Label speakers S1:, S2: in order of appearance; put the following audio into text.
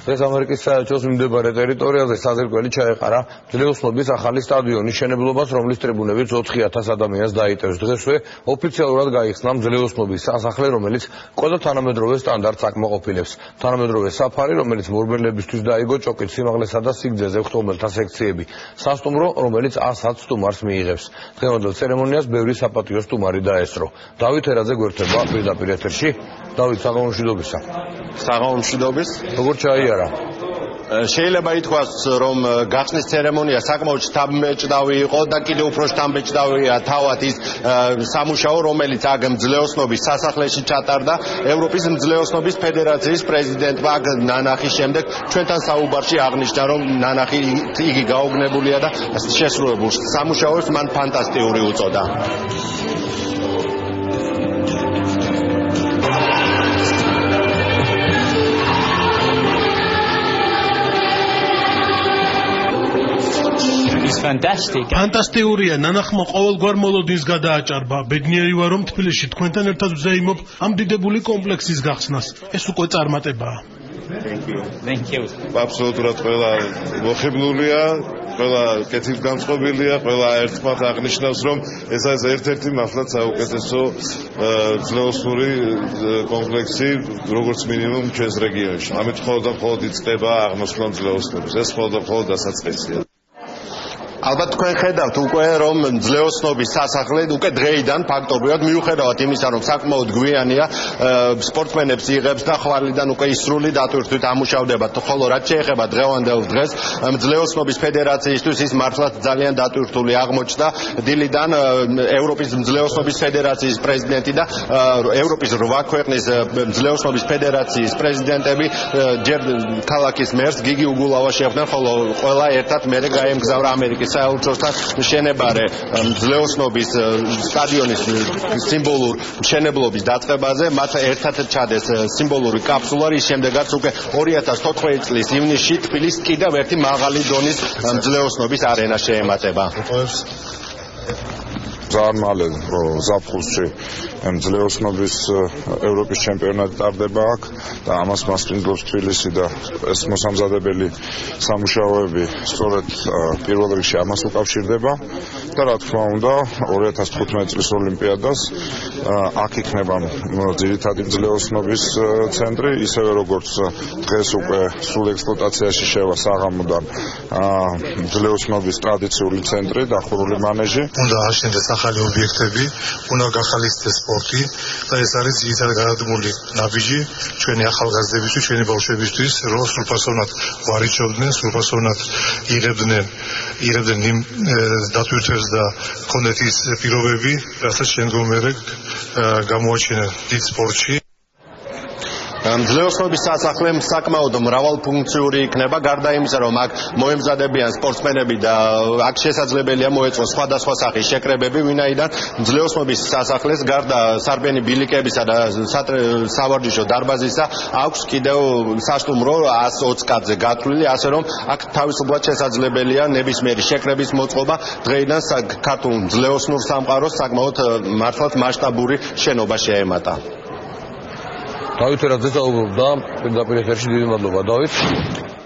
S1: ეს ამერიკის საელჩოს მიმდებარე ტერიტორიაზე საზრკველი ჩაეყარა ძლეოსნობის ახალი სტადიონის მშენებლობას, რომლის ტრიბუნებიც 4000 ადამიანს დაიტევს. დღესვე ოფიციალურად გაიხსნა ძლეოსნობის სასახლე, რომელიც ყველა თანამედროვე სტანდარტს აკმაყოფილებს. თანამედროვე საფარი, რომელიც მორბელებისთვის დაიგო, ჭოკით სიმაღლესა და სიგრძეზე ღვთაებელთა სექციები. სასტუმრო, რომელიც 100 სტუმარს მიიღებს. დღევანდელ ცერემონიას ბევრი საპატიო სტუმარი დაესწრო. დავით ერაძე გვერდება პირდაპირ ეთერში. დავით, საღამომშვიდობისა.
S2: საღამომშვიდობის.
S1: როგორ ჩაიარა?
S2: შეიძლება ითქვას, რომ გახსნის ცერემონია საკმაოდ შთამბეჭდავი იყო და კიდევ უფრო შთამბეჭდავია თავად ის სამუშაო, რომელიც აქ მძლეოსნობის სასახლეში ჩატარდა. ევროპის მძლეოსნობის ფედერაციის პრეზიდენტმა აქ ნანახის შემდეგ ჩვენთან საუბარში აღნიშნა, რომ ნანახი იგი გაოგნებულია და შესრულებულ სამუშაოს მან ფანტასტიკური უწოდა.
S3: ფანტასტიკურია, ნანახმა ყოველგვარ მოლოდინს გადააჭარბა. ბედნიერი ვარ, რომ თბილისში თქვენთან ერთად ვზეიმობ ამ დიდებული კომპლექსის გახსნას. ეს უკვე წარმატებაა.
S4: Thank you.
S5: აბსოლუტურად ყველა მოხიბლულია, ყველა კეთილგანწყობილია, ყველა ერთმანეთ აღნიშნავს, რომ ეს არის ერთ-ერთი მართლაც საუკეთესო ძლეოსნური კომპლექსი, როგორც მინიმუმ ჩვენს რეგიონში. ამით მხოლოდ იწყება აღმოსვლა ძლეოსნობის. ეს მხოლოდ დასაწყისია.
S2: ალბათ თქვენ ხედავთ უკვე, რომ ძლეოსნობის სასახლე უკვე დღეიდან ფაქტობრივად მიუხედავად იმისა, რომ საკმაოდ გვიანია, სპორტსმენებს იღებს და ხვალიდან უკვე ისრული დატვირთვით ამუშავდება. ხოლო რაც შეეხება დღევანდელ დღეს, ძლეოსნობის ფედერაციისთვის ის მართლაც ძალიან დატვირთული აღმოჩნდა. დილიდან ევროპის ძლეოსნობის ფედერაციის პრეზიდენტი და ევროპის 8 ქვეყნის ძლეოსნობის ფედერაციის პრეზიდენტები ჯერ ქალაქის მერს გიგი უგულავა შეხვდნენ, ხოლო ყველა ერთად მერე გაემგზავრა ამერიკის საელჩოსთან მშენებარე ძლეოსნობის სტადიონის სიმბოლურ მშენებლობის დაწყებაზე. მათ ერთად ჩადეს სიმბოლური კაფსულა, რის შემდეგაც უკვე 2014 წლის ივნისში თბილისს კიდევ ერთი მაღალი დონის ძლეოსნობის არენა შეემატება.
S5: ძალიან მალე ზაფხულში ძლეოსნობის ევროპის ჩემპიონატი ტარდება აქ და ამას მასპინძლობს თბილისი და ეს მოსამზადებელი სამუშაოები სწორედ პირველ რიგში ამას უკავშირდება და რა თქმა უნდა 2015 წლის ოლიმპიადას აქ იქნება ძირითადი ძლეოსნობის ცენტრი, ისევე როგორც დღეს უკვე სულ ექსპლუატაციაში შევა საღამოდან ძლეოსნობის ტრადიციული ცენტრი, დახურული მანეჟი.
S3: უნდა აშენდეს ახალი ობიექტები, უნდა გახალისდეს სპორტი და ეს არის ძირითადად გადადგმული ნაბიჯი ჩვენი ახალგაზრდებისთვის, ჩვენი ბავშვებისთვის, რომ სრულფასოვნად ვარიჩობდნენ, სრულფასოვნად იღებდნენ იმ დატვირთვებს და ჰქონდეთ ის პირობები, რასაც შემდგომ გამოაჩინენ დიდ სპორტში.
S2: ძლეოსნობის სასახლე საკმაოდ მრავალფუნქციური იქნება, გარდა იმისა, რომ აქ მოემზადებიან სპორტსმენები და აქ შესაძლებელია მოეწყოს სხვადასხვა სახის შეკრებები, ვინაიდან ძლეოსნობის სასახლეს გარდა სარბენი ბილიკებისა და სავარჯიშო დარბაზისა აქვს კიდევ სასტუმრო 120 კატზე გათვლილი, ასე რომ აქ თავისუფლად შესაძლებელია ნებისმიერი შეკრების მოწყობა. დღეიდან ქართულ ძლეოსნურ სამყაროს საკმაოდ მართლაც მასშტაბური შენობა შეემატა.
S1: დავით ერაძე საუბრობდა პირდაპირ ეთერში, დიდი მადლობა დავით.